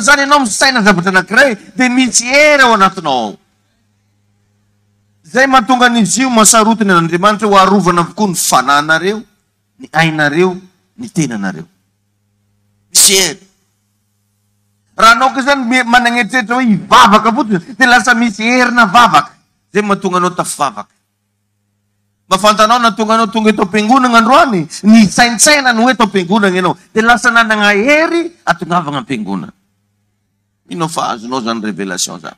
zany ianao misaina zavatra anankiray dia misy hery ao anatinao. Zay mahatonga an'izy io mahasarotiny an'Andriamanitra ho arovana avokoa ny fananareo, ny ainareo, ny tenanareo. Misy hery. Raha anao ka zany managnetrehitra hoe hivavaka fotsiny dia lasa misy herina vavaka. Zay mahatonga anao tafivavaka. Mafantanao na tonga anao tonga eto am-piangonana androany, ny saintsaina no eto am-piangonana ianao, dia lasa nanana hery atongavana am-piangonana. Ino fa azonao zany révélation zany.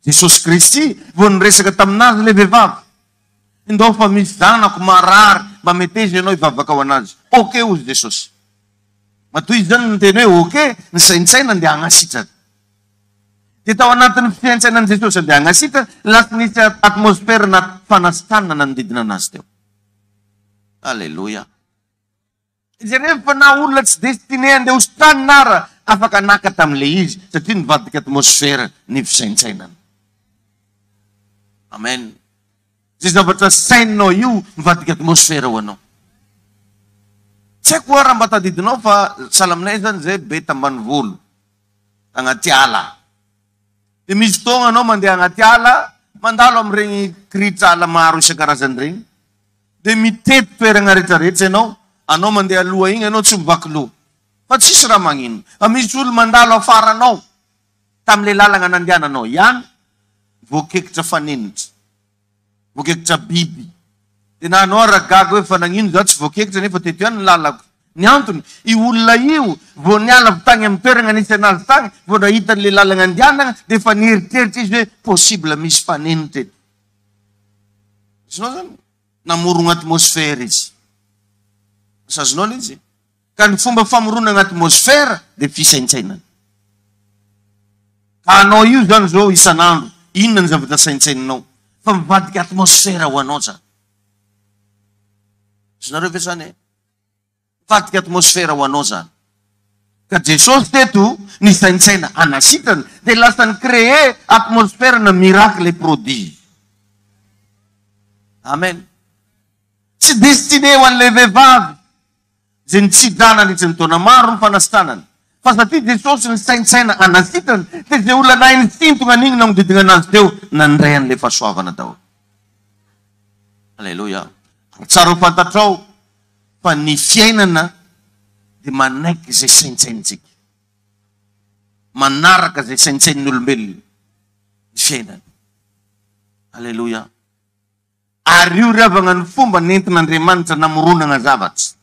Jesosy Kristy vao niresaka taminazy ilay vehivavy. Indao fa misy zanako marary mba meteza ianao hivavaka ao anazy. Oke ozy Jesosy. Matoy zany niteny hoe oke, ny saintsaina andeha hagnasitrana. Dia tao anatin'ny fiaintsainan Jesosy andeha hagnasitrana, lasa nisy atmosfera na fanasitranana nanodidina anazy teo. Alleluia. Izy rehefa na olona tsy destiné andeha hositranina ara, afaka naka tamin'ilay izy, satria nivadika atmosfera ny fisaintsainana. Amen. Zay zavatra saininao io mivadika atmosfera ho anao. Tsy haiko raha mba tadidinao fa salaminay zany zay be tambanivolo agnaty ala. Dia misy fotoana anao mandeha agnaty ala, mandalo amin'ireny kiritra ala maro isan-karazany regny. Dia mitety toerana rehetrarehetra ianao, anao mandeha aloha igny, anao tsy mivaky loha. Fa tsisy raha magnino. Misy olo mandalo afara anao tamin'ilay lalana nandehananao ihany, voakekitra fanenitra, voakekitra biby. Dia na anao raha gaga hoe fa nagnino za tsy voakekitra nefa teto ihany ny lalako. Ny antony, io olona io vao niala avy tany amin'ny toerana nisy anazy tany, vao nahita an'ilay lalana andehanana, dia efa nieritreritra izy hoe possible misy fanenitra eto. Azonao zany namorona atmosfera izy. Asa azonao le izy. Ka ny fomba famoronana atmosfera dia fisaintsainana. Ka anao io zany zao isan'andro, inona ny zavatra saintsaininao? Fa mivadika atmosfera ho anao zany. Azonareo ve zany? Mivadika atmosfera ho anao zany. Ka Jesosy teto ny saintsaina anasitrana dia lasa ny créer atmosfera na miracle et prodige. Amen. Tsy destiné ho an'ilay vehivavy zay nitsidrana nitsy ny taona maro ny fanasitranany. Fa satria Jesosy ny saintsaina anasitrana, dia zay olona nahy ny sintona an'igny nagnodidina anazy teo, nandray an'ilay fahasoavana daholo. Alleluia. Tsara ho fantatrao fa ny fiainana dia manaiky izay saintsaintsika. Manaraka izay saintsain'ny olombelona ny fiainana. Alleluia. Ary io ravana ny fomba nentin'Andriamanitra namoronana zavatra.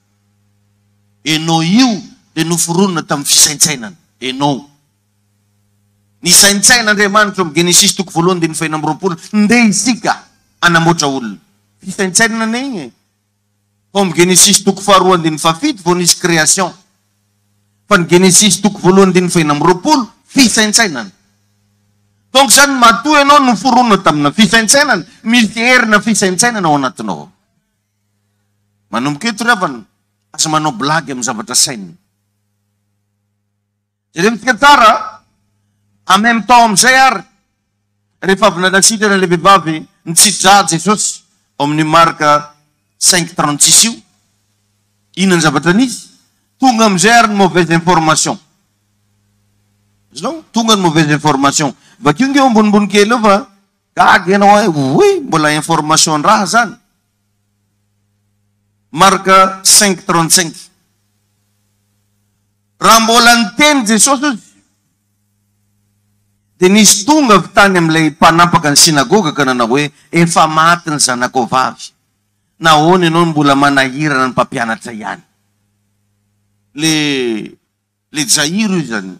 Enao io dia noforonina tamin'ny fisaintsainana. Enao. Ny saintsain'Andriamanitra amin'ny Genesis 1:5 ndeha isika anamoatra olona. Fisaintsainana igny. Fa amin'ny Genesis 2:7 vao nisy création. Fa ny Genesis 1:5 fisaintsainana. Donc zany matoa ianao noforonina tamina fisaintsainana, misy herina fisaintsainana ao anatinao. Manomboka eto ravana, asa manao blagy amin'ny zavatra saina. Jeremitsika tsara, en même temps amin'izay ary, rehefa avy nanasitrana ilay vehivavy nitsitra Jesosy ao amin'ny Marka 5:36 io, inona ny zavatra nisy? Tonga amin'izay ary ny mauvaise information. Azonao? Tonga ny mauvaise information. Bakeo nge ambonimbony kely eo fa gaga ianao hoe mbola information raha zany. Marka 5:35. Raha mbola niteny Jesosy izy, dia nisy tonga avy tany amin'ilay mpanapaka ny sinagoga ka nanao hoe efa maty ny zanako vavy. Nahoana ianao mbola manahirana ny mpampianatra ihany? Le Jairo izy zany.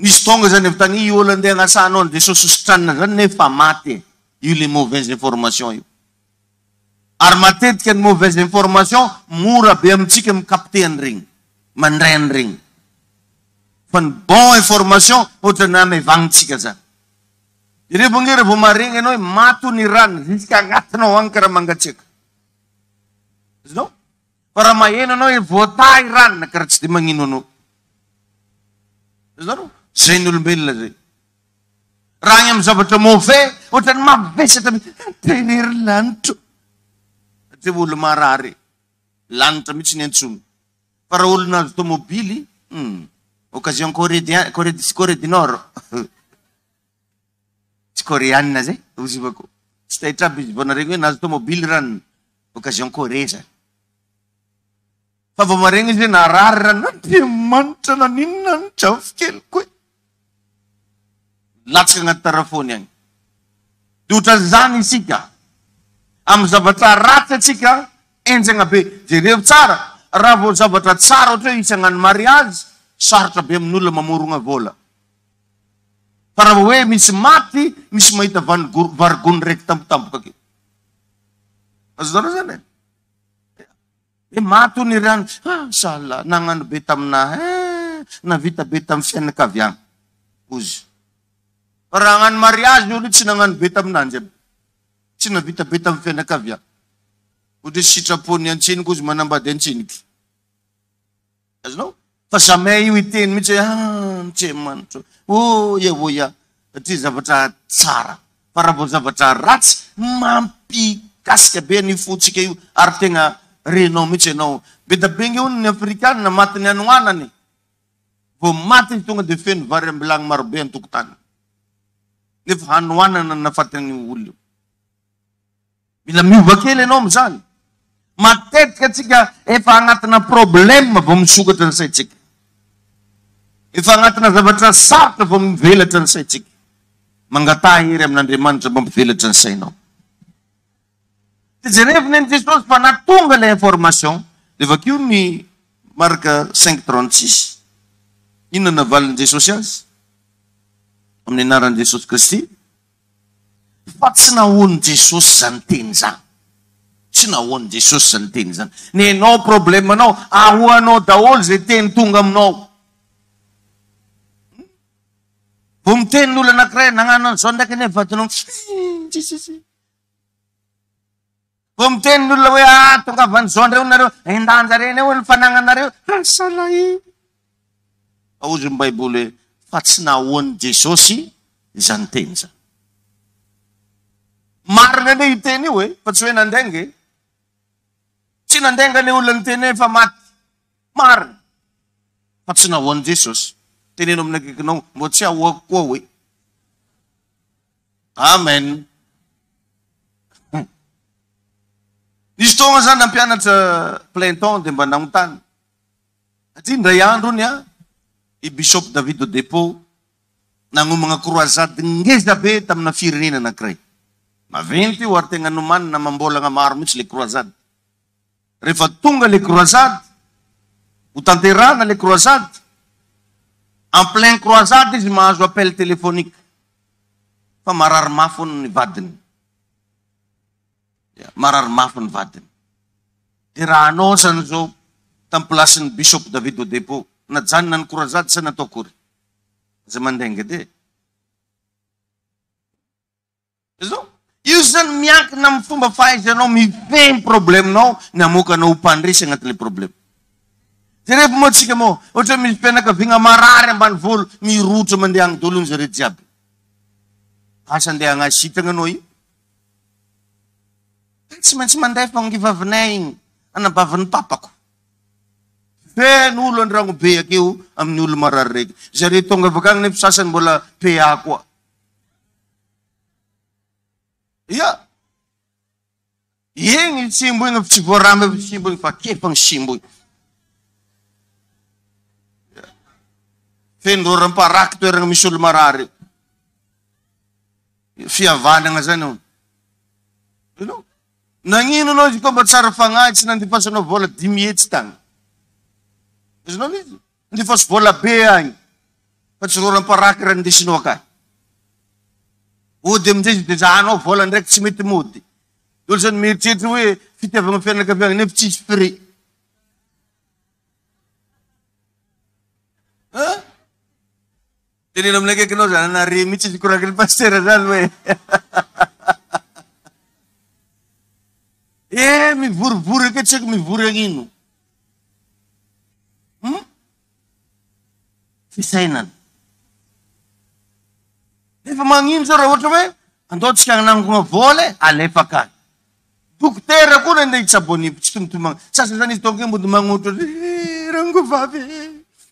Nisy tonga zany avy tany io olo andeha agnasanao ny Jesosy hositranina zany nefa maty. Io le mauvaise information io. Ary matetika ny mauvaise information mora be amintsika mikapte an'iregny, mandray an'iregny. Fa ny bon information ohatra na mevagnitsika zany. Rehefa nge rehefa maregny ianao hoe mato ny rano jusqu'à agnatinao agny karaha mangatsiaka. Azonao? Fa raha maheno anao hoe voatay ranona karaha tsy dia magnino anao. Azonao? Zay ny olombelona zay. Raha agny amin'ny zavatra mauvais, ohatra ny mavesatra tenery lanitro. Satria olo marary, lanitra mihitsy ny antsony. Fa raha olona azo tomobily, Occasion Corée du Nord. Tsy koreanina zay ozivako. Tsy tahitra aby izy vao naregny hoe nahazo tomobily rano. Occasion Corée zay. Fa vao maregny izy hoe narary rano. Andriamanitra naninona ny trafo keliko e. Latsaka agnaty tarafony agny. Dotra zany isika. Amin'ny zavatra ratsy atsika enjagna be. Jereo tsara. Raha vao zavatra tsara ohatra hoe isy hagnano mariage, sarotra be amin'olona mamorogna vola. Fa raha hoe misy maty, misy mahita varigony raiky tampotampoka ke. Azonareo zany e? Maty hony rano. Sala, nagnano be taminahy. Navita be tamin'ny fianakaviagna. Ozy. Raha hagnano mariage olo tsy nagnano be taminanjy aby. Tsy navita be tamin'ny fianakaviagna. Ohatra sitrapony antsiniky ozy manambady antsiniky. Azonao? Fa jamais io iteny mitsy Andriamanitra. Oya. Satria zavatra tsara. Fa raha vao zavatra ratsy, mampikasika be ny fotsika io. Ary tegna renao mitsy ianao. Be da be nge ny Afrikanina maty ny anoanany. Vao maty izy tonga dia feno vary ambilagny marobe an-tokotany. Nefa hanoanana nafatany olona. Mila miova kely ianao amin'izany. Matetika atsika efa agnatina problème vao misokatra ny saitsika. Efa agnatina zavatra sarotra vao mivelatra ny saitsika. Mangatah hery amin'Andriamanitra mba mivelatra ny sainao. Dia jerevina ny Jesosy fa natonga ilay information. Dia vakio ny marka 5:36. Inona navaliny Jesosy azy? Amin'ny anaran'i Jesosy Kristy. Fa tsy nahoany Jesosy zany teny zany. Tsy nahoany Jesosy zany teny zany. Ny enao problemanao, ahoanao daholo zay teny tonga aminao. Vao miteny n'olo anankiray nagnano an'izao ndraiky ane vatanao. Vao miteny n'olona hoe tonga avy an'izao ndreo nareo, endanjareny eo ny fanagnanareo. Salahy. Aozy ny Baiboly hoe fa tsy nahoany Jesosy zany teny zany. Marina ane iteny io e, fa tsy hoe nandenge. Tsy nandenga le olona niteny hoe fa maty. Marina. Fa tsy nahoany Jesosy. Teneno amin'ny akaikinao, mbo tsy ahoako koa hoe. Amen. Nisy taona zany nampianatra plein temps dia mba nagnotany. Satria indray andro ny i Bishop David Odepo nagnomagna croisade ngeza be tamina firenena anankiray. Maventy io ary tegna nomanina mambolagna maro mitsy le croisade. Rehefa tonga le croisade, ho tanterana le croisade, en plein croisade izy mahazo appel téléphonique. Fa marary mafy ny vadiny. Marary mafy ny vadiny. Dia raha anao zany zao tamin'ny plasin'ny Bishop David Odepo, najanona ny croisade sa natao akory? Zay mandenga de. Zao? Io zany miankina amin'ny fomba fahaizanao mifehy probleminao ny amokanao mpandresy agnatin'ilay problème. Dia rehefa moa tsika moa, ohatra misy mpianakaviagna marary ambany volo, mirotra mandeha agny daholo zareo jiaby. Asa andeha agnasitagna anao io. Tsy maintsy mandeha fa ny vavinay igny, anabavin'ny papako. Feno olo andragno be akeo amin'ny olo marary raiky. Zareo tonga avakagny nefa sasany mbola PA koa. Ia. Igny simbo igny tsy voaramy amin'ny simbo igny fa kefa ny simbo igny. Feno ramparaky toerana misy olo marary. Fihavanagna zany io. Ino? Nagnino anao izy koa mba tsara fagnahy tsy nandifasanao vola 10 hetsy tagny. Izinao izy? Ndifasy vola be agny. Fa tsy ramparaky raha ndesinao akay. Ody amin'izay izy dia zahanao vola ndraiky tsy mety mody. Olo zany mieritreritra hoe fitiavagna fianakaviagna nefa tsisy frais. Teneno amin'ny akaikinao zany anare mitsy izy koraky ny pasteur zany hoe. Mivorivory ake tsy haiko mivory agnino. Fisainana. Nefa magnino zao raha ohatra hoe andao tsika agnangona vola alefa ka. Dokotera koa nandeha hitsabonivy tsy tomtomagna. Sasa zany izy tonga mody magnotra. Rangovavy.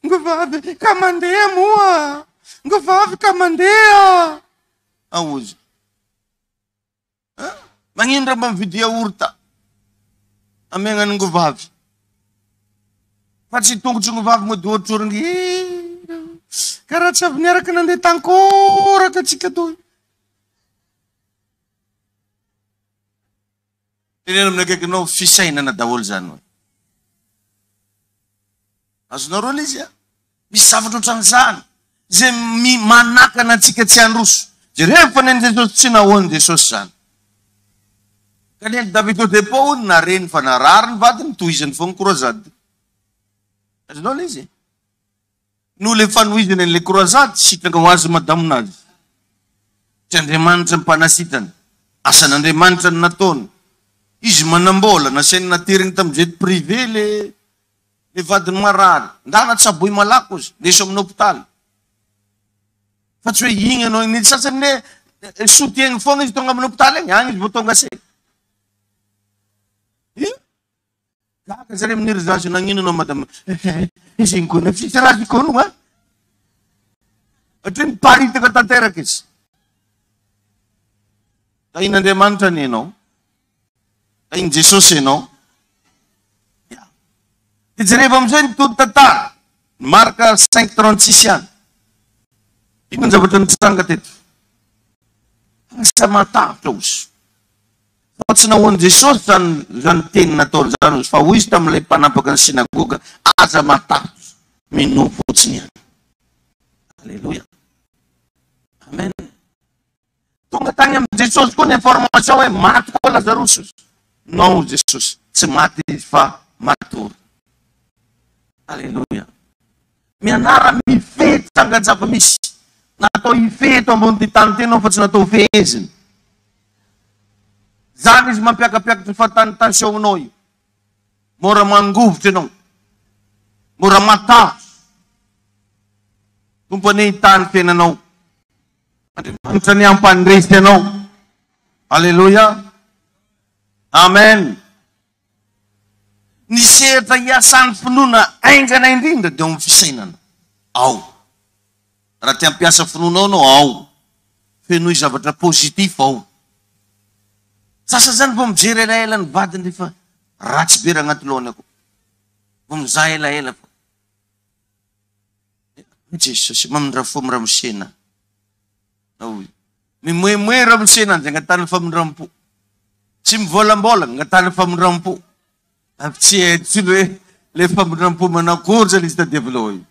Ngovavy ka mandeha moa. Ngovavy ka mandeha. Aozy. Magnino raha mividy yaourt amenany ngovavy. Fa tsy tongotry ngovavy moa dia ohatroriny. Karaha tsy avy niaraka nandeha tankoraka atsika toy. Tenena amin'ny akaikinao fisainana daholo zany hoe. Azonareo ilay izy a? Misy zavatra ohatran'izany. Zay manakana antsika tsy handroso. Rehefa neny Jesosy tsy nahoany Jesosy zany. Kaneny David Odepo na reny fa narary ny vadiny tohizany foana croisade. Azonao ilay izy? No le fanohizany an'ilay croisade sitraka ho azy madamonazy. Tsy Andriamanitra ny mpanasitany. Asan'Andriamanitra ny nataony. Izy manambola nasainy nateriny tamin'ny jet privé le vadiny marary. Ndana tsaboy malako izy, ndeso amin'ny hôpitaly. Fa tsy hoe igny anao, ny sasany le sotiegny foana izy tonga amin'ny hôpitaly egny, agny izy vao tonga se. Kaka zare miniry zazy nagnino anao madame. Izy igny koa nafisy razy koa no ha. Ohatra ny paritaka tanteraka izy. Tahin'Andriamanitra ny ianao. Tahin' Jesosy ianao. Dia jereva amin'izay mitody tantara. Marka 5:36 ihany. Ino ny zavatra nitsanga teto? Asa matahitra ozy. Fa tsy nahoan'i Jesosy zany teny nataony zany ozy. Fa hoy izy tamin'ilay mpanapaka ny sinagoga, aza matahitra mino fotsiny ihany. Alleluia. Amen. Tonga tany amin'ny Jesosy koa ny information hoe maty koa Lazarus. Non, Jesosy. Tsy maty izy fa matory. Alleluia. Mianara mifety tsangatsapa misy. Natao hifeto ambony ty tany tenao fa tsy natao feheziny. Zany izy mampiakapiakatry fatany tensionao io. Mora mangovitra ianao. Mora matahitra. Tompony hitany fiainanao. Andriamanitra ny ampandresy ianao. Alleluia. Amen. Ny sehatra hiasany finoana aingana indrindra dia amin'ny fisainana. Ao. Raha ty ampiasa finoana anao, ao. Fenoy zavatra positif ao. Sasa zany vao mijery elaela ny vadiny rehefa ratsy be raha agnaty lohany ako. Vao mizaha elaela fa. Jesosy, mamindra-fo miramosena. Mimoemoe ramosena anjy angatany famindram-po. Tsy mivolambola angatany famindram-po. Avy tsy haitsy hoe le famindram-po manakory zany izy tadiavilo io.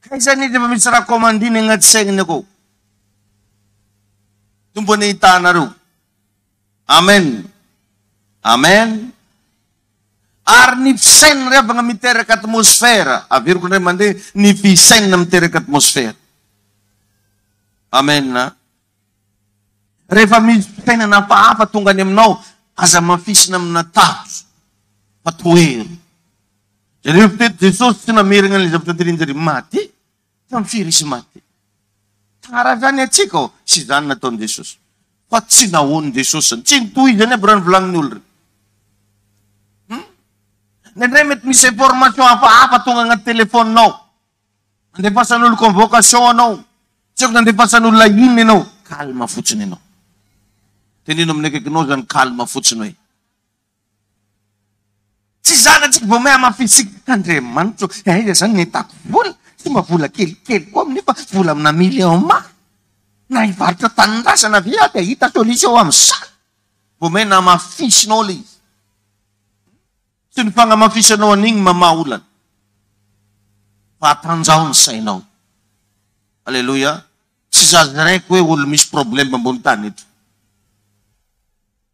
Kay zany izy efa misy raha komandiny agnaty sainany ako. Tompony hitanareo. Amen. Amen. Ary ny fisainana revana miteraka atmosfera. Averiko ndray mandeha ny fisainana miteraka atmosfera. Amen. Rehefa misy fisainana hafahafa tonga any aminao, aza mafisina amina tahotro. Fa toery. Rehefa peut-être Jesosy tsy namerina ny zavatra tirinjary maty. Fa mifiry izy maty. Tara zany atsika o. Sy zany nataony Jesosy. Fa tsy nahoany Jesosy. Tsy nitohizany aby raha nivolagnin'ny olona. Nendray mety misy information hafahafa tonga agnaty telefoninao. Nandefasan'olo convocation anao. Tsy ako nandefasan'olona ino ianao. Kalma fotsiny ianao. Tenino amin'ny akaikinao zany kalma fotsiny hoe. Tsy zany atsika vao meha mafisika Andriamanitra. Iza zany netako vola. Tsy mavola kelikely koa nefa vola amina million ma. Na hivaritra tanindrasana via dia hita solution amin'izany. Vao meha mafisinao le izy. Tsy ny fagnamafisanao an'igny mamaha olana. Fa atanjao ny sainao. Alleluia. Tsy zazy raiky hoe olo misy problème ambony tany eto.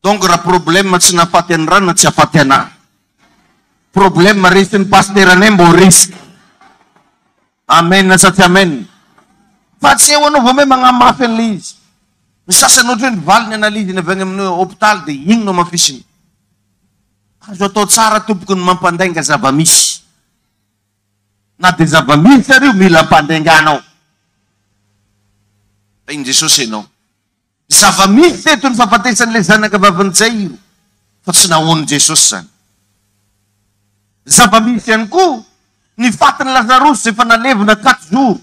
Donc raha problème tsy nafaty any rano tsy afaty anahy. Problème resin'ny pasteur anay mbo risky. Amen sa tsy amen. Fa tsy eo anao vao me magnamafy an'le izy. Ny sasany ohatra hoe nivaliny analizy ny avy any amin'ny hôpitaly dia igny no mafisiny. Azo atao tsara tompoko ny mampandainga zava-misy. Na dia zava-misy ary io mila ampandainganao. Iny Jesosy ianao. Zava-misy teto ny fahafatesan'ilay zanaka vavan'izay io. Fa tsy nahoan'i Jesosy zany. Zava-misy ihany koa Ny fatiny Lazarosy efa nalevina 4 jours.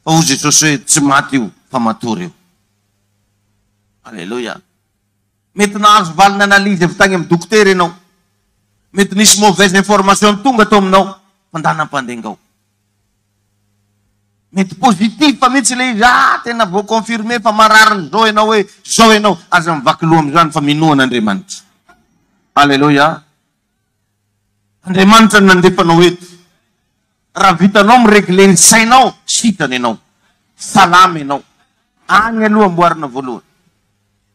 Fa hoy Jesosy hoe tsy maty io, fa matory io. Alleluia. Mety nahazo valina analizy avy tagny amin'ny dokotera ianao. Mety nisy mauvaise information tonga atao aminao, fandanam-pandengao. Mety positif fa mihitsy le izy, tena vo confirmer fa marariny zao ianao hoe zao ianao, aza mivaky loha am'izany fa minoan'Andriamanitra. Alleluia. Andriamanitra nandefanao eto. Raha vitanao miregle ny sainao, sitany ianao. Salama ianao. Agny aloha amboarina voalohany.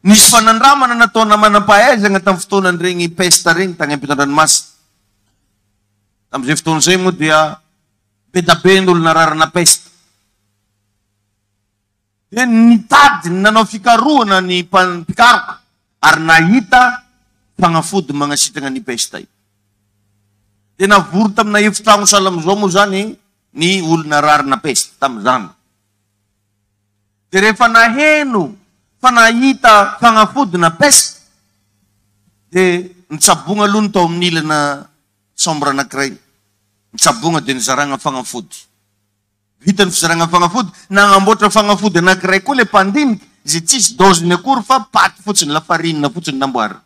Nisy fanandramana nataona manam-pahaizana tamin'ny fotoanan'ireny peste regny tagny ampitan-dranomasina. Tamin'izay fotoana izay moa dia be da be ny olona rarana peste. Dia nitady nanao fikarohana ny mpikaroka ary nahita fagnafody magnasitana ny peste io. Dia navory tamina efitrano salamizao moa zany ny olona rarana peste tamin'izany. Dia rehefa naheno fa nahita fagnafody na peste, dia nitsabonga aloha ny tao amin'ny ilana chambre anankiray. Nitsabonga dia nizaragna fagnafody. Vita ny fizaragna fagnafody, nagnamboatra fagnafody anankiray koa le mpandinika, izay tsisy doziny akory fa paty fotsiny, lafarinina fotsiny namboary.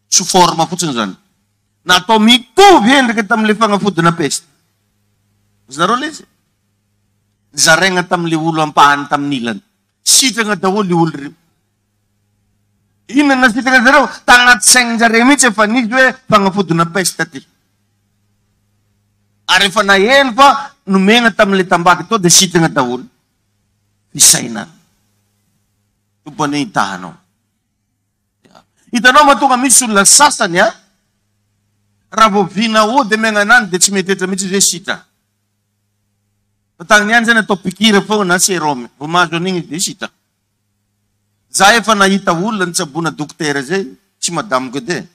Sous forme fotsiny zany. Natao mitovy endrika tamin'ile fagnafody na peste. Zareo le izy. Nizaraigna tamin'ile olo ampahany tamin'ny ilany. Sitrana daholo olo reo. Inona sitrana zareo? Tagnaty saignin-jareo mihitsy efa nisy hoe fagnafody na peste aty. Ary efa naheno fa nomena tamin'ile tambaky tao dia sitrana daholo. Fisainana. Tompany hitahanao. Hitanao mahatonga misy olona sasany raha vao vina ody megnanany dia tsy metetra mihitsy zay sitra. Tagny ihany zany atao pikira foana na sérum. Vao mahazo an'igny dia sitra. Za efa nahita olona nitsabona dokotera zay, tsy madamiko edy.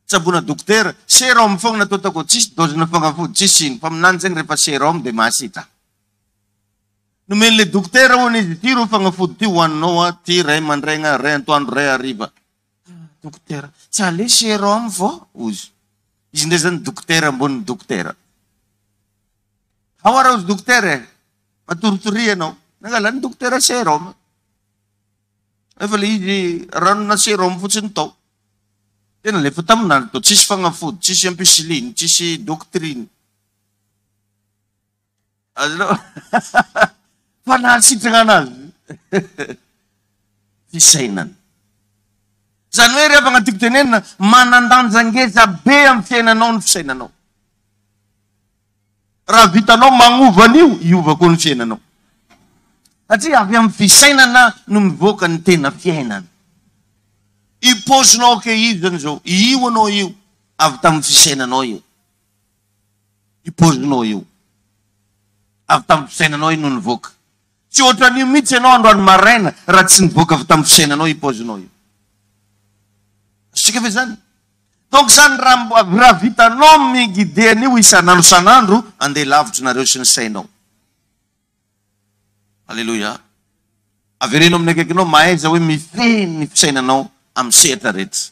Tsabona dokotera, sérum foana natao tako, tsisy dozina fagnafody, tsisy iny. Fa aminany zany rehefa sérum dia mahasitra. Nomen'le dokotera hoana izy, ty ro fagnafody ty hoaninao, ty ray mandraigna, ray antoandro, ray hariva. Dokotera, tsy ale sérum vo ozy. Izy ndray zany dokotera amboniny dokotera. Haoara ozy dokotera matoritori anao. Nangala ny dokotera sérum. Efa le izy ranona sérum fotsiny tao. Tena lefa taminany tao, tsisy fagnafody, tsisy ampicilline, tsisy doctrine. Azonao? Fa nahasitrana anazy. Fisainana. Zany hoe rehefa agnatiko tenenina, manandanja ngeza be amin'ny fiainanao ny fisainanao. Raha vitanao magnova an'io, iova koa ny fiainanao. Satria avy amin'ny fisainana no mivoaka ny tena fiainana. I pozinao ke io zany zao, io anao io, avy tamin'ny fisainanao io. I pozinao io. Avy tamin'ny fisainanao io no nivoaka. Tsy ohatran'io mihitsy ianao androany maraina, raha tsy nivoaka avy tamin'ny fisainanao io pozinao io. Sika ve zany? Donc zany raha vitanao miguide an'io isan'andro san'andro, andeha lavitra nareo sy ny sainao. Alleluia. Averenao amin'ny akaikinao mahaiza hoe mifeny ny fisainanao amin'ny sehatra rehetra.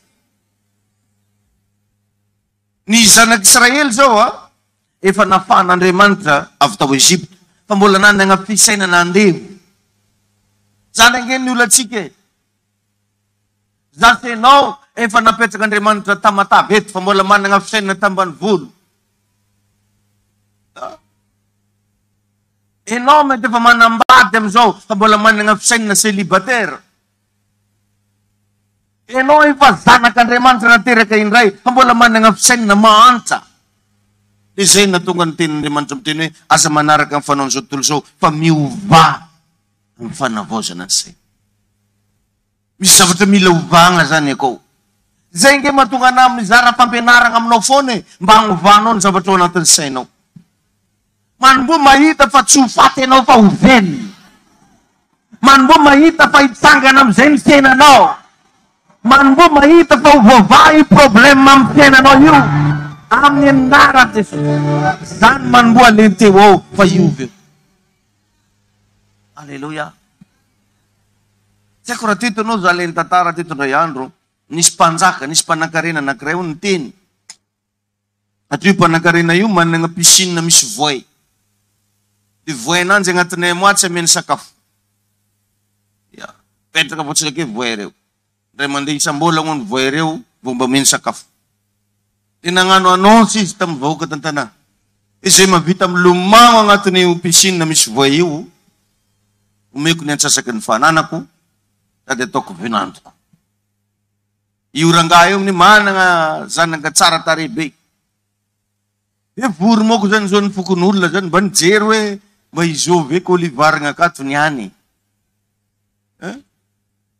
Ny zanak'Israely zao efa nafahan'Andriamanitra avy tao Ezipta, fa mbola nanana fisainana andevo. Zany ange ny olantsika e. Zasenao efa napetrak'Andriamanitra tamatavy eto, fa mbola manana fisainana tambanivolo. Enao mety efa manambady amizao, fa mbola manana fisainana célibataire. Enao efa zanak'Andriamanitra nateraka indray, fa mbola manana fisainana mahantra. Izay natonga ny tenin'Andriamanitra miteny hoe aza manaraka amin'ny fanaon'izao tontolo izao, fa miova amin'ny fanavaozana ny saina. Misy zavatra mila ovagna zany akao. Zay nge mahatonga na mizara fampianarana aminao foana e, mba hagnovanao ny zavatra ao anatin'ny sainao. Manombo mahita fa tsy ho faty anao fa ho velona. Manombo mahita fa hitsangana amin'izay ny fiainanao. Manombo mahita fa ho voavahy problème amin'ny fiainanao io. Amin'ny anarana Jesosy. Zany manombo alenteo ao fa iovy. Alleluia. Tsy haiko raha teto anao zalainy tantara teto indray andro, nisy mpanjaka, nisy mpanankarena anankiray ho ny teny. At io mpanan-karena io manana piscine misy voay. Dia voay ananjy agnatinay moatsy ameny sakafo. Petraka fotsiny ke voay reo. Ray mandeha isam-bolana ny voay reo vao mba ameny sakafo. Dia nagnano annonce izy tamin'ny vahoaka tan-tanà. Izay mavita milomano agnatin'io piscine misy voay io, omeko ny antsasaky ny fananako, sady ataoko venandroko. Io rangahy io ny manana zanaka tsara tarehy be. Dia vory moko zany zao ny fokon'olona zany mba nijery hoe mba izo ve ka olivarina akato ny any.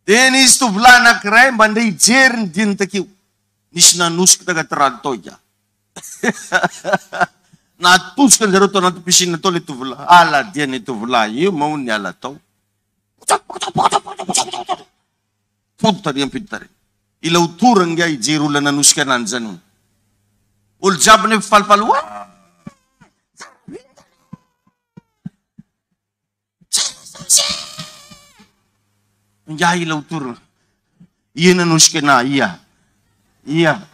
Dia nisy tovolahy anankiray mba andeha hijery ny diny takeo. Nisy nanosika tagaty rano tao iga. Natosika ny zareo tao anaty piscine tao le tovolahy. Aladia ny tovolahy io mahony ny ala tao. Foto tari ampito tari. Ila uturang nga ijery olona nanosika ananjy zany. Olo jiaby nefa falifaly. Nga ila uturang. Iya nanosika na, iya. Iya.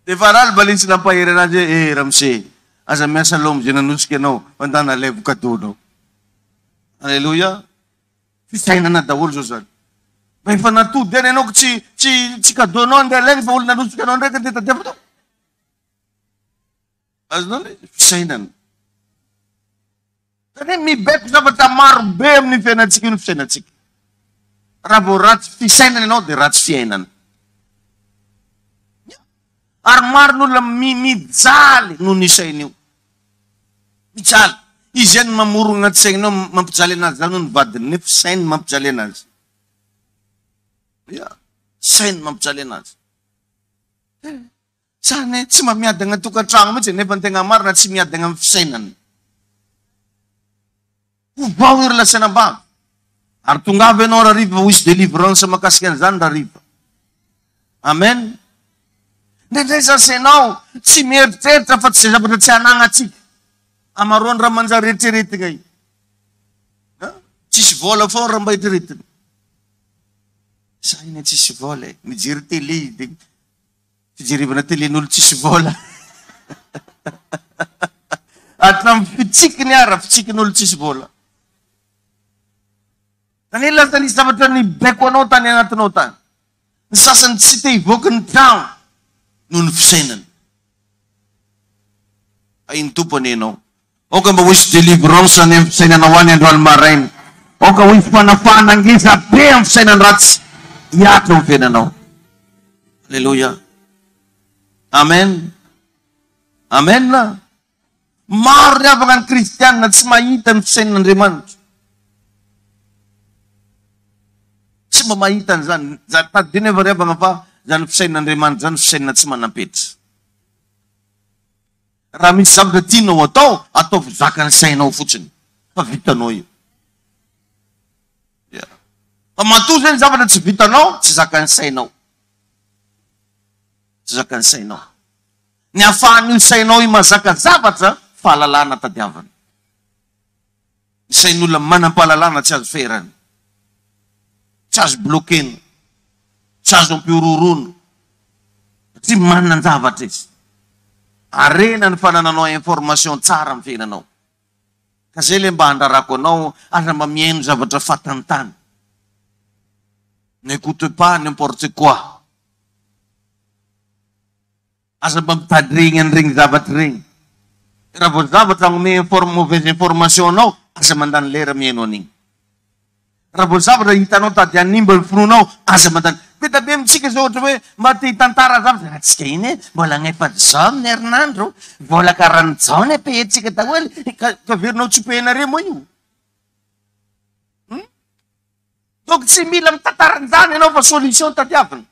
Dia faral balin sila pahiran aja, Ramsey. Asa miasa lom, nanosika no. Pantana levo katuno. Haleluya. Fisaina na daholo zao zany. May fanatody yan ianao tsy kadoanao andeha alainy fa olo nanosika anao ndraiky andeha tadiava tao. Azonao le fisainana. Zany mibeko zavatra maro be amin'ny fiainantsika io ny fisainantsika. Raha vao ratsy fisainana ianao dia ratsy fiainana. Ary maro n'olona mijaly noho ny sain'io. Mijaly. Izy yan mamorona anaty sainao mampijaly anazy zany ny vadiny nefa sainy mampijaly anazy. Sainy mampijaly anazy. Zany tsy mamiadana tokantrano mihitsy nefa ny tegna marina tsy miadana amin'ny fisainana. Ovao io relasenam-bavy. Ary tongava ianao raha riva ho isy délivrance makasika an'izany raha riva. Amen. Ndray zany sainao tsy mieritreritra fa tsy zavatra tsy anagnatsika. Amaroany raha manjary eritreretina io. Tsisy vola foana raha mba eritreretina. Saina tsisy vola e. Mijery télé dia fijerevana télé-n'olo tsisy vola. Atina fitsikiny ara fitsikin'olo tsisy vola. Tany lasa nisy zavatra nibeko anao tany anatinao tany. Ny sasany tsy te hivoaka ny trano noho ny fisainana. Ay ny tompony ianao. Oka mba hoisy délivrance any amin'ny fisainanao any androany maraina. Oka hoisy fanafana ngeza be amin'ny fisainan ratsy. Hiatra amin'ny fiainanao. Alleluia. Amen. Amen na. Maro ny avaka ny kristianina tsy mahita ny fisainan'Andriamanitra. Tsy mba mahita n'izany. Tadiny efa riavana fa zany fisainan'Andriamanitra zany fisainana tsy manam-petra. Raha misy zavatra tianao atao, ataovy zakany sainao fotsiny. Fa vitanao io. Fa matoa zany zavatra tsy vitanao, tsy zakany sainao. Tsy zakany sainao. Ny ahafahan'io sainao io mazaka zavatra, fahalalana tadiavana. Ny sain'olona manam-pahalalana tsy azo ferany. Tsy azo blokena. Tsy azo ampiororona. Tsy manana ny zavatra izy. Arena ny fanananao information tsara amin'ny fiainanao. Ka zay le mba handrarako anao, aza mba mihaino zavatra fatantany. N'écoute pas n'importe quoi. Aza mba mitady regny an'iregny zavatra regny. Raha vao zavatra agnome mauvaise information anao, aza mandany lera mihaino an'igny. Raha vao zavatra hitanao tady animba ny fononao, aza mandany. Beta be amintsika zao ohatra hoe mba te hitantara zavatra. Atsika iny e, mbola agnefa-jao amin'ny herinandro, vola karan'jao ny apehentsika daholo. Ka verinao tsy pehenare moa io. Donc tsy mila mitantaran'izany ianao fa solution tadiavina.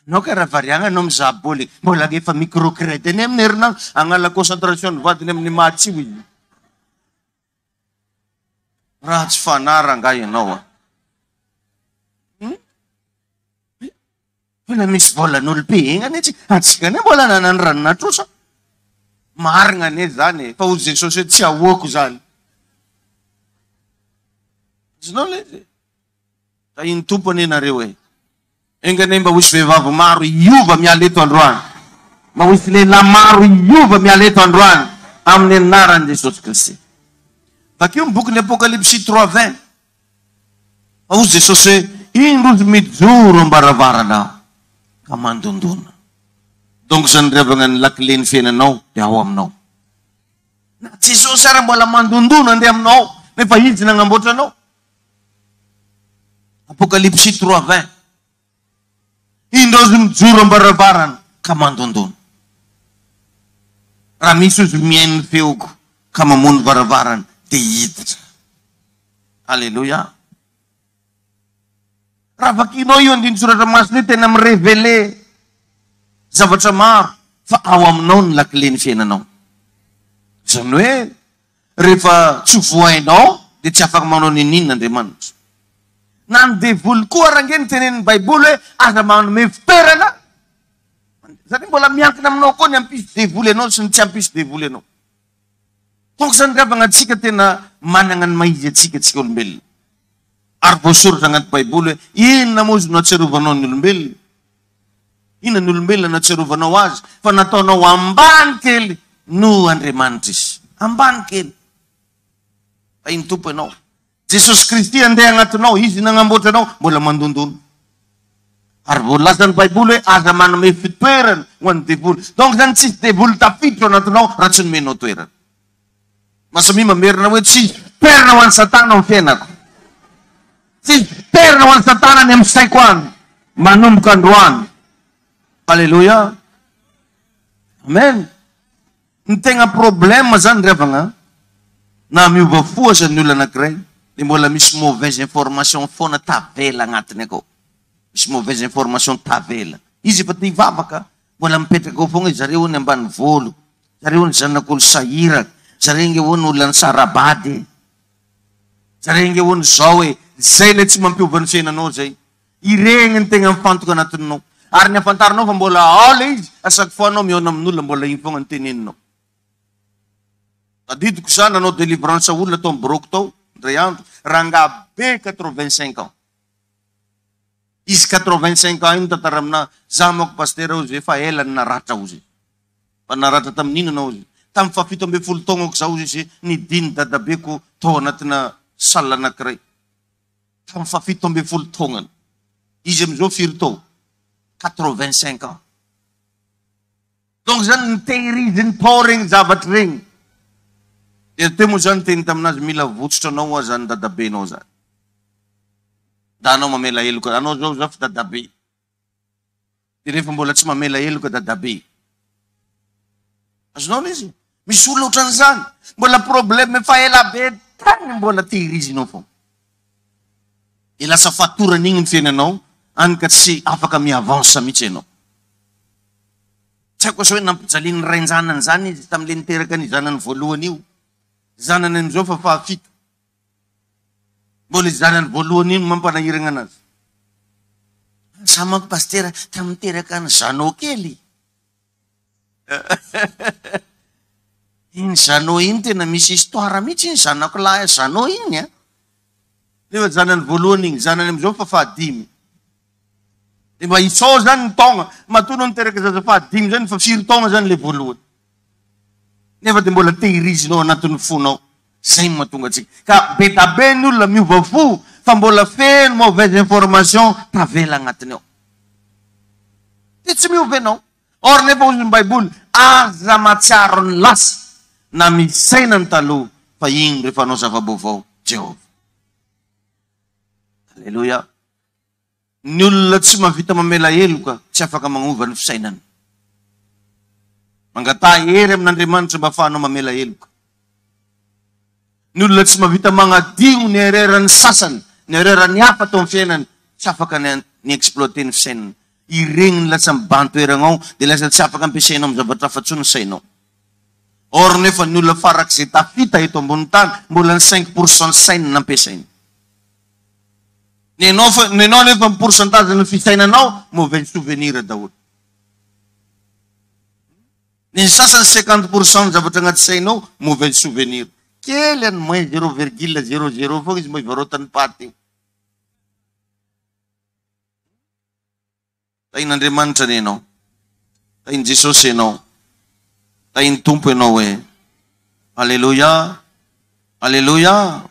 Anao ka raha variagna anao mizaha boly, mbola agnefa microcrédit any amin'ny herinandro, agnala concentration ny vadiny amin'ny match io izy. Raha tsy fanara nga ianao. Mbola misy volan'olo pehegnany atsika ne mbola nanany ranona trosa. Marina ane zany, fa ozy Jesosy tsy ahoako zany. Zinao le ta iny tompony ianareo e. engane mba hoisy vehivavy maro iova miala eto androany, mba hoisy lehilahy maro iova miala eto androany amin'ny anaran'i Jesosy Kristy. Bakeo amin'ny bokin'ny Apokalipsy 3:20 hozy Jesosy hoe indrozy mijoro ambaravarana ka mandondona. Donc zany revagna ny lakile ny fiainanao dia ao aminao. Na Jesosy ary mbola mandondona andeha aminao nefa izy nagnamboatra anao. Apokalipsy 3:20 indrozy mijoro ambaravarana ka mandondona. Raha misy izy mihaino ny feoko ka mamono varavarana dia hiditra. Alleluia. Raha vakinao io andiny soratra masina io tena mirevele zavatra maro fa ao aminao ny lakile ny fiainanao. Zany hoe rehefa tsy vohainao dia tsy afaka manao ninina Andriamanitra. Na ny devoly koa range ny tenenin'ny Baiboly hoe aza manome fitoerana. Zany mbola miankina aminao koa ny ampisy devoly ianao sy ny tsy ampisy devoly ianao. Donc zany ravagna antsika tena manana ny maizy antsika olombelona. Ary voasoratra agnaty Baiboly hoe inona moa izy no atsiarovanao ny olombelona? Inona ny olombelona no atsiarovanao azy? Fa nataonao ambany kely no Andriamanitra izy. Ambany kely. Fa iny tompo ianao. Jesosy Kristy andeha agnatinao, izy nagnamboatra anao, mbola mandondona. Ary voalaza ny Baiboly hoe aza manome fitoerana ho an'ny devoly. Donc zany tsisy devoly tafiditra anatinao raha tsy nomenao toerana. Masami mamerina hoe tsisy fitoerana ho an'ny Satana amin'ny fiainako. Tsisy fitoerana ho an'ny Satana ny amin'ny saiko any manomboka androany. Alleluia. Amen. Ny tegna problème zany revagna na miova fo aza ny olona anankiray dia mbola misy mauvaise information foana tavela agnatiny akao. Misy mauvaise information tavela. Izy efa te hivavaka mbola mipetraka ao foana izy zareo ny ambany volo, zareo ny zanak'olo sahiraka, zareo nge ho ny olona sarabady, zareo nge ho ny zao hoe zay le tsy mampiova ny fiainanao zay. Iregny ny tegna mifantoka anatinao. Ary ny afantaranao fa mbola ao le izy asaky foanao miona amin'olona mbola iny foana ny teneninao. Tadidiko zany anao délivrance olona tao miboroko tao ndray andro ranga be 85 ans. Izy 85 ans iny tantara amina za mako pasteur ozy efa ela naratra ozy. Fa naratra tamin'ino anao ozy? Tamin'ny fafito ambe folo taonako zao izy nidiny dadabeko tao anatina salle anankiray. Tamin'ny fafito ambe folo taonany. Izy amizao firy tao? 85 ans. Donc zany nitehiriziny tao regny zavatra regny. Erte moa zany teny taminazy mila votsotra anao zany dadabenao zany. Da anao mamela heloka, anao zao zafy dadabe. Dia rehefa mbola tsy mamela heloka dadabe. Azonao izy? Misy olona ohatran'izany. Mbola problème efa ela be tany mbola tehirizinao foana. E lasa fatorana igny ny fiainanao, any ka tsy afaka miavansa mihitsy ianao. Tsy haiko sao hoe nampijaliany rain-janany zany izy tamin'ile niteraka ny zanany voalohany io. Zanany amizao fa fahafito. Mbola izy zanany voalohany iny mampanahirana anazy. Samako pasteur tamiteraka ny zanao kely. Iny zanao iny tena misy histoire mihitsy iny zanako lahy zanao iny a. Nefa zanany voalohany iny, zanany amizao fa fahadimy. Dia mba isao zany ny taona, matoa niteraka zaza fahadimy zany fa firy taona zany le voalohany. Nefa dia mbola tehirizinao anatin'ny fonao. Zay mahatonga atsika. Ka be tabe ny olona miova fo fa mbola feno mauvaise information tavela agnatiny ao. Dia tsy miova ianao. Or nefa ozy ny Baiboly aza matsiaro ny lasa na misaina ny taloha fa igny rehefa anao zava-baovao Jehova. Alleluia. Ny olona tsy mahavita mamela heloka tsy afaka magnova ny fisainany. Mangata hery amin'Andriamanitra mba ahafahanao mamela heloka. Ny olona tsy mahavita magnadio ny ererany sasany, ny ererany hafa tao amin'ny fiainany, tsy afaka ny exploiter ny fisainany. Iregny lasa mibantoerana ao, dia lasa tsy afaka ampiasainao amin'ny zavatra hafa tsony ny sainao. Or nefa ny olona farak'izay tafita eto ambony tany, mbola ny 5% ny sainy nampiasainy. Ny anao nefa ny pourcentage ny fisainanao, mauvais souvenir daholo. Ny sasany 50% ny zavatra agnaty sainao, mauvais souvenir. Kely any moins 0,00 foana izy mba ivarotany paty io. Tain'Andriamanitra ianao. Tain Jesosy ianao. Tain Tompo ianao hoe. Alleluia. Alleluia.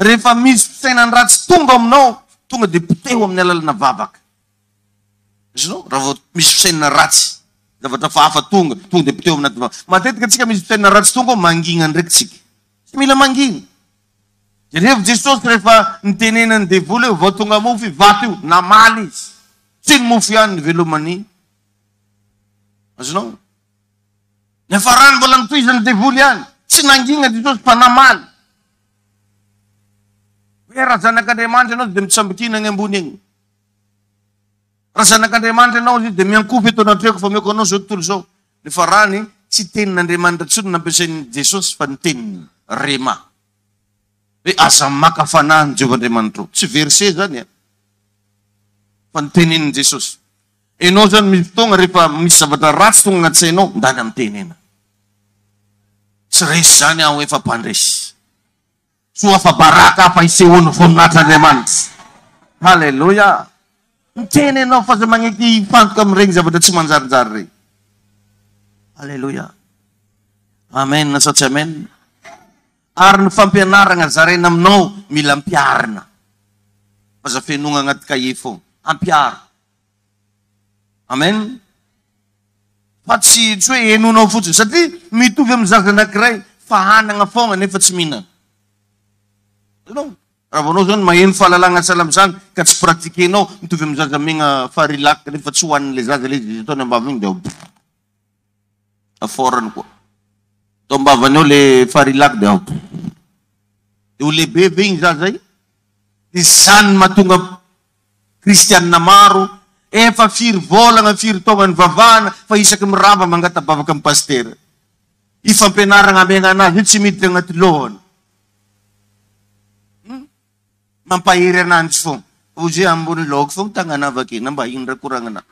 Rehefa misy fisainany ratsy tonga aminao, tonga dia poteho amin'ny alalana vavaka. Izinao, raha vao misy fisainana ratsy, zavatra fahafa tonga dia poteho amin'ny vavaka. Matetika tsika misy fisainana ratsy tonga, mangina ndraiky tsika. Tsy mila mangina. Rehefa Jesosy rehefa nitenenany devoly eo, vao tonga mofo vato io, namaly izy. Tsy ny mofo ihany ny velomany. Azonao? Nefa rano mbola nitoizany devoly ihany. Tsy nangina Jesosy fa namaly. Hoe raha zanak'Andriamanitra ianao dia mitsambikina any ambony eny. Raha zanak'Andriamanitra ianao izy dia miankopy eto anatreko fa mioko anao zao tontolo zao. Nefa rany tsy tenin'Andriamanitra tsony nampiasain'ny Jesosy fa ny teniny rema. Hoe aza maka fanahy Jehovahandriamanitra. Tsy verset zany fa ny tenin'ny Jesosy. Enao zany misy fotoana rehefa misy zavatra ratsy tonga anaty sainao, ndana mitenena. Tsy resy zany aho efa mpandresy. Soa fa baraka fa isehoany voninahitran'Andriamanitra. Halleluja. Mitenenao fa za magneky fantoka amin'ireny zavatra tsy manjarinjary reny. Halleluja. Amen sa tsy amen. Ary ny fampianarana zaraina aminao mila ampiarina. Fa za fenonga anaty kahier foana. Ampiara. Amen. Fa tsy hoe enonao fotsiny. Satria mitovy amin'ny zaza anankiray fa hanana foana nefa tsy mihinana. Raha vanao zany maheno fahalalana salama zany ka tsy pratikenao, mitovy amin'ny zaza megna farilac nefa tsy hoanin'le zaza le izy ataony ambava igny dia aforany koa. Atao ambavany ao le farilac dia dia ho lehibe be igny zaza igny. Dia zany mahatonga kristianina maro efa firy volana, firy taona ny vavahana fa isaky mirava mangatabavaka amin'ny pastera. Ifampianarana amena anazy io tsy miditra anaty lohany. Mampahery ananjy foana. Ozy ambony laoko foana tagnana avake mba indra korangana.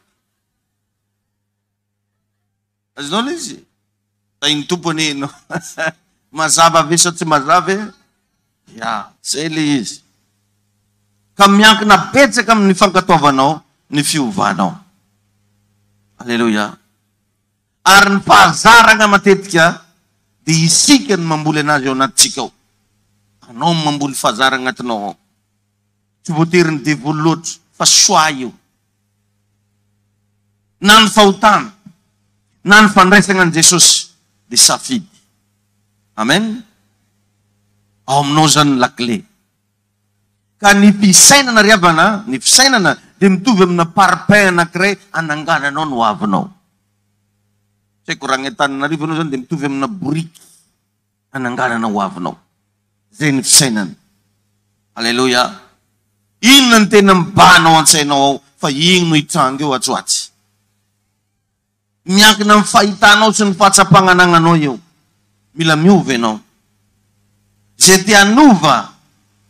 Azonao le izy. Tainy tompony no. Mazava ve sa tsy mazava e? Ya, zay le izy. Ka miankina betsaka amin'ny fankatoavanao, ny fiovanao. Halleluja. Ary ny fahazarana matetika dia isika ny mamboly anazy ao anatintsika ao. Anao mamboly fahazarana anatinao ao. Tsy voatery ny devoly loatra fa soa io. Na ny fahotana, na ny fandraisana an' Jesosy dia safidy. Amen. Ao aminao zany la clé. Ka ny fisainana ry havana, ny fisainana dia mitovy amina parpaing anankiray anangananao no avinao. Tsy haiko raha Antananarivo anao zany dia mitovy amina boriky anangananao ho avinao. Zay ny fisainana. Halleluja. Inona ny tena mibanao an-tsainao ao fa iny no hitranga eo atsoatsy. Miankina amin'ny fahitanao sy ny fahatsapagnagnanao eo. Mila miova ianao. Zay te hanova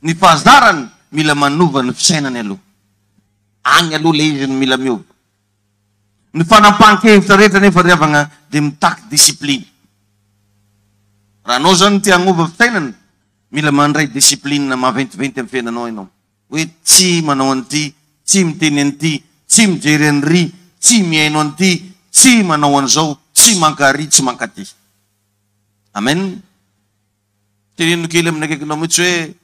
ny fahazarany, mila manova ny fisainany aloha. Agny aloha le izy ny mila miova. Ny fanapahan-kevitra rehetra nefa ry havana dia mitaky disipline. Raha anao zany te hanova fisainany, mila mandray disipline maventiventy amin'ny fiainanao ianao. Hoe tsy manao an'ity, tsy miteny an'ity, tsy mijery an'ry, tsy miaino an'ity, tsy manao an'izao, tsy mankary, tsy mankaty. Amen. Teneno kely amin'ny akaikinao mihitsy hoe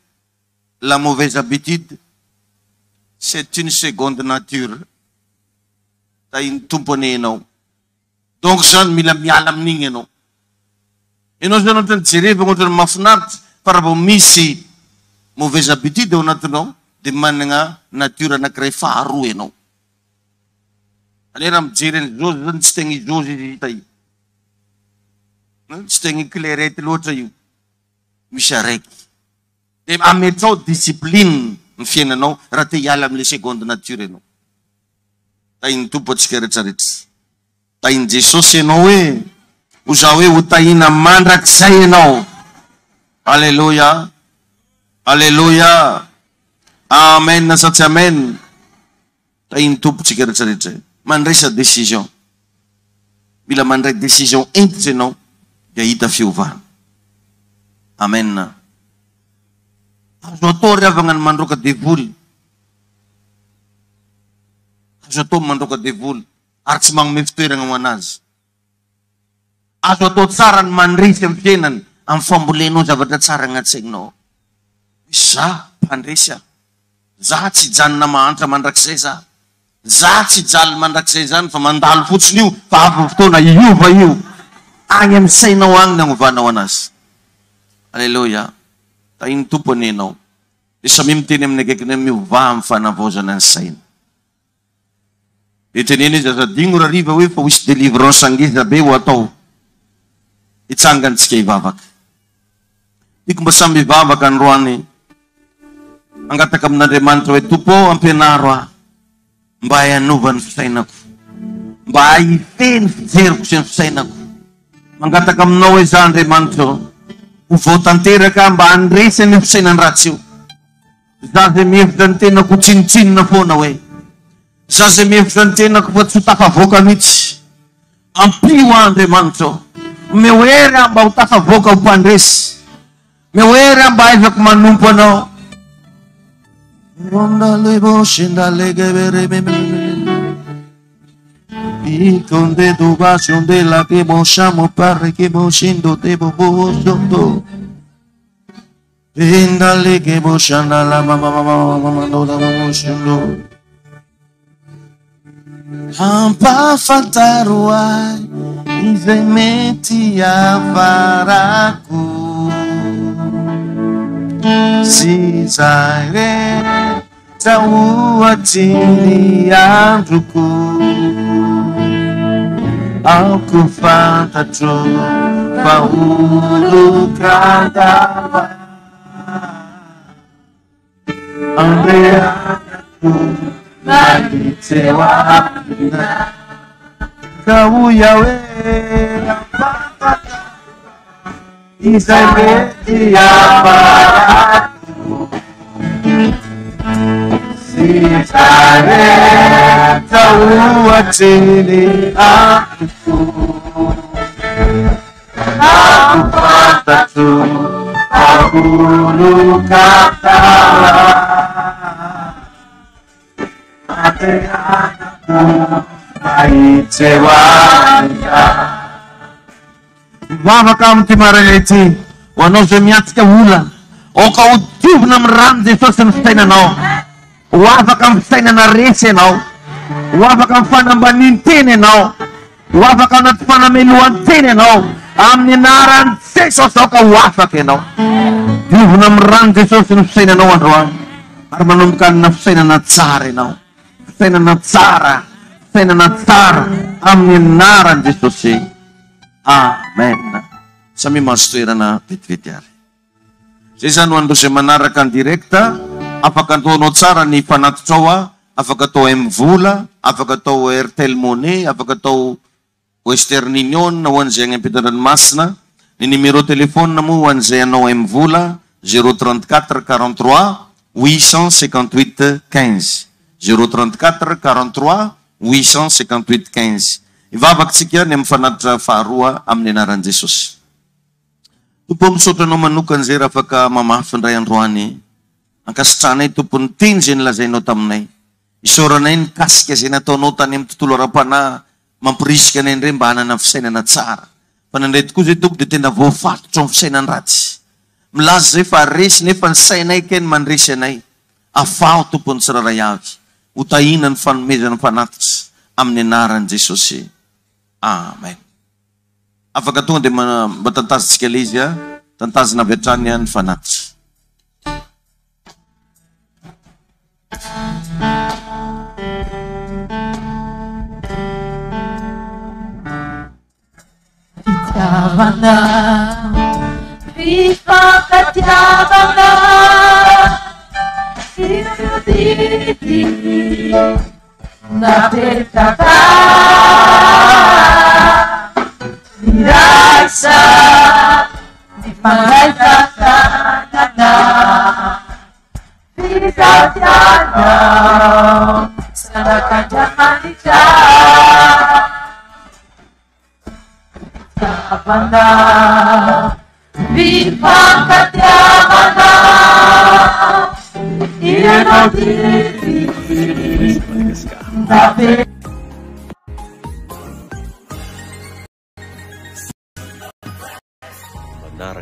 la mauvaise habitude c'est une seconde nature. Tainy tompony ianao. Donc zany mila miala amin'igny ianao. Ianao zany ohatrany jereva, ohatrany mahafinaritra, fa raha vao misy mauvaise habitude ao anatinao, dia manana nature anankiray faharoa ianao. Alera mijery ny zozy zany tsy tegny zozy izy hita io. Tsy tegny clairette loatra io. Misy araiky. Dia ametrao discipline ny fiainanao raha te hiala amin'ile seconde nature ianao. Tainy tompo atsika rehetrarehetra. Tainy Jesosy ianao hoe, ho zaho hoe ho tahina mandrakizay ianao. Alleluja. Alleluja. Amen sa tsy amen. Tainy tompo tsika rehetrarehetra. Mandraisa décision. Mila mandray décision entitra ianao dia hita fiovana. Amen. Azo atao ry havana ny mandroaka devoly. azo atao mandroaka devoly ary tsy magnome fitoerana ho anazy. Azo atao tsara ny mandresy amin'ny fiainany amin'ny fambolenao zavatra tsara agnatsaignao. Za mpandresy aho, za tsy janona mahantra mandrakizay za tsy jaly mandrakizay zany fa mandalo fotsiny io fa avy fotoana iova io agny amin'ny sainao agny nagnovanao anazy. Alleluia. Tainy tompony ianao. Dia samy miteny amin'ny akaikiny miova amin'ny fanavaozana ny saina. Dia teneny izy azadigno rariva hoe fa wisy délivrance angeza be ho atao. Itsangantsika hivavaka. Tiako mba samby hivavaka androany angataka amin'Andriamanitra hoe Tompo ampianaro aho mba hayanova ny fisainako, mba hahifehy ny fijeriko sy ny fisainako. Mangataka aminao hoe za Andriamanitra ho voatanteraka mba handresy ny fisainany ratsy io. Za zay mihevitra ny tenako tsinitsinina foana hoe za zay mihevitra ny tenako fa tsy ho tafavoaka mihitsy. Ampio Andriamanitra, mehery aho mba ho tafavoaka ho mpandresy, mehery aho mba aizako manompo anao. Iconde do bacio della che bosciamo pare che boscindo te bobo sotto indale che boscianda la mamma no da boscindo ampa fantaruai izemeti avaraku si zaire tawatini andruku aku fantatro Paulo cantava Andreaku Magitewana Kau Yahweh Isaimeti Abaraku Sitare Tawatini aku fantatro Paulo cantava Andreaku Magitewana. Vavaka amin'ny ty maraina ity ho anao zay miatsika ola o ka ho diovina amin'ny rano Jesosy ny fisainanao, ho afaka amin'ny fisainana resy ianao, ho afaka amin'ny fanambaniny teny ianao, ho afaka anaty fanamelohan'ny teny ianao amin'ny anaran'i Jesosy ao ka ho afaka ianao. Diovina amin'ny rano Jesosy ny fisainanao androany ary manomboka anina fisainana tsara ianao, fisainana tsara amin'ny anaran'i Jesosy. Amen. Samy mahazo toerana vetivety ary. Zay zany ho andro zay manaraka ny direkta, afaka ataonao tsara ny fanatitra afaka atao M-vola, afaka atao Airtel Money, afaka atao Western Union ho an'izay agny ampitan-dranomasina. Ny numéro téléphone moa ho an'izay anao M-vola 034 43 858 15 034 43 858 15. Ivavaksika ny amin'ny fanatitra faharoa amin'ny anaran'i Jesosy. Tompo misaotra anao manokana zay raha afaka mamafy indray androany. Ankasitranay Tompo ny teny zay nilazainao taminay. Isaoranay ny kasika zay nataonao tany amin'ny tontolo ara-panahy mampirisika anay indray mba hanana fisainana tsara. Fa nandray tokoa zay Tompo dia tena voafatotra amin'ny fisainany ratsy. Milaza zay fa resy nefa ny sainay kay ny mandresy anay. Afaho Tompo ny tsiraray avy. Ho tahina ny fanomezana fanatitra amin'ny anaran'i Jesosy. Amen. Afaka tonga dia mba tantazitsika ilay izy tantazina avy hatrany ny fanatitra. Fitiavana, fifankatiavana, sinunoditi naperkata dirasa dipangaitanana finikatiana sanakajamanika Fitiavana, fifankatiavana, sinunoditi Manaraka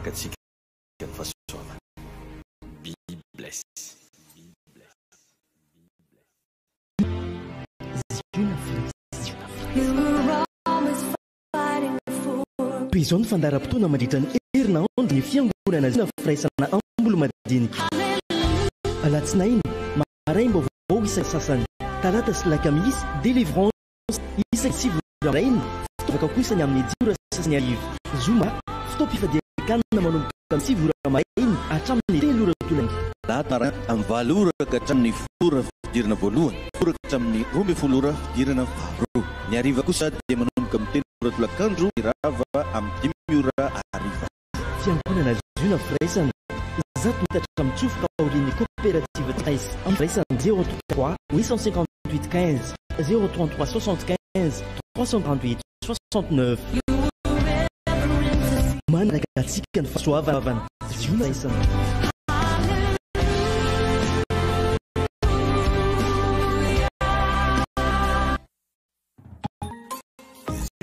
atsika ny fahasoavana. Be blessed. Toy izao ny fandaharam-potoana mandritra ny herinandro ny fiangonana na firaisana ambolo madinika. Alatsinainy maraina vaovao isak sasany, talata sy lakamisy délivrance isak sivy-rainy, fitaovaka kosa ny amin'ny 10 sasany arivo. Zoma fitaom-pifadiakanina manomboka amin'ny 7 maraina hatramin'ny 3 tolana. Latara amin'ny 7 ka hatramin'ny 10 fidirana voalohany, 10 ka hatramin'ny 12 fidirana faharoa. Ny hariva kosa dia manomboka amin'ny 3 tolakandro, rava amin'ny 5 hariva. Fiangonana Zona firaisana zato mitatra mitsofoka ao ligne coopérative 13 amin'ny firaisana 03 858 15 033 75 338 69. Manaraka atsika ny fahasoavana Zona firaisana.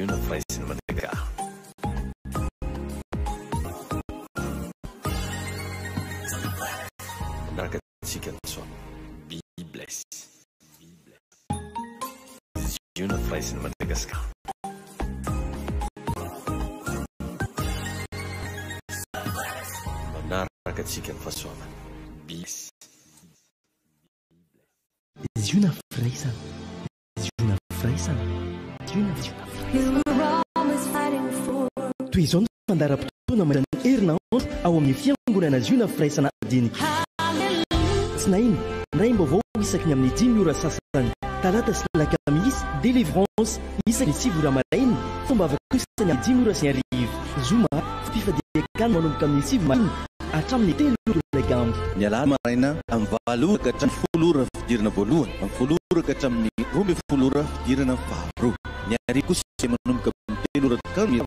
Zona firaisana Madagasikara. Manaraka atsika ny fahasoavana. Be blessed. Zona firaisana Madagasikara. Manaraka atsika ny fahasoavana. Be blessed. Zona firaisana. Zona firaisana. Zona firaisana. Toy izao ny fandaharam-potoana mandritra ny herinandro ao amin'ny fiangonana Zona firaisana madinika. Tsinainy maraim-baovao isaky ny amin'ny 10 sasany, talata sy lakamisy délivrance isaky ny 7 maraina, fomba kosa ny amin'ny 10 sy arivo. Zoma fifadiakanina manomboka amin'ny 7 maraina hatramin'ny 3 tolagandro. Ny alahady maraina amin'ny 7 ka hatramin'ny 10 fidirana voalohany, amin'ny 10 ka hatramin'ny 12 fidirana faharoa. Ny hariva kosa dia manomboka amin'ny 3 tolakandro,